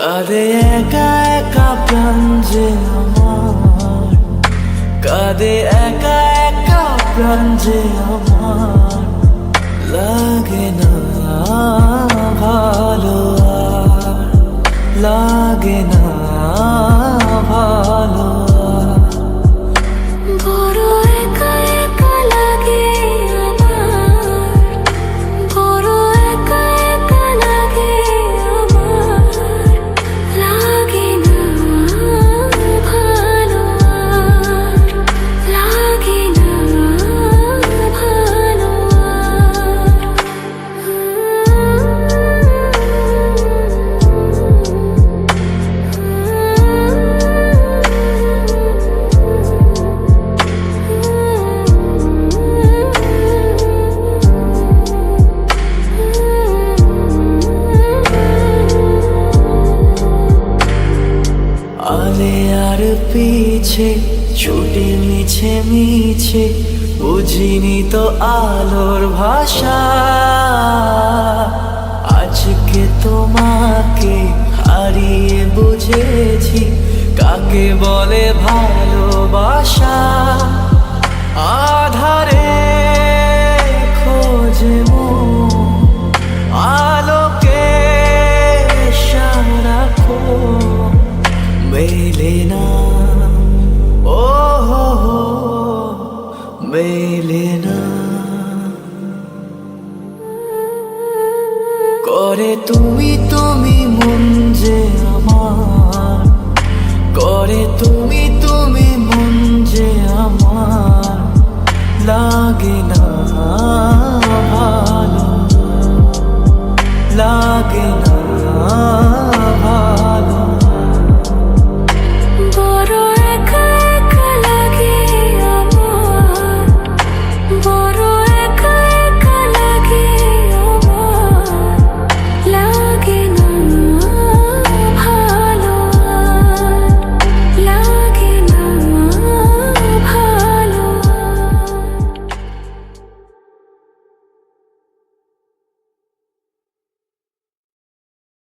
কাঁদে একা একা প্রাণ যে আমার, কাঁদে একা একা প্রাণ যে আমার, লাগে না ভালো আর, লাগে না ভালো আর। বড় একা একা লাগে আমার, বড় একা একা লাগে আমার, লাগে না ভালো আর, লাগে না ভালো আলে আর পিছে ছুটে মিছে মিছে, বুঝিনি তো আলোর ভাষা। আজকে তোমাকে হারিয়ে বুঝেছি কাকে বলে ভালোবাসা। আধারে খোঁজে মন আলোকে সারাক্ষণ, মেলে না ও মেলে না। করে তুমি তুমি মন যে আমার, করে তুমি তুমি মন যে আমার, লাগে না ভালো, লাগে না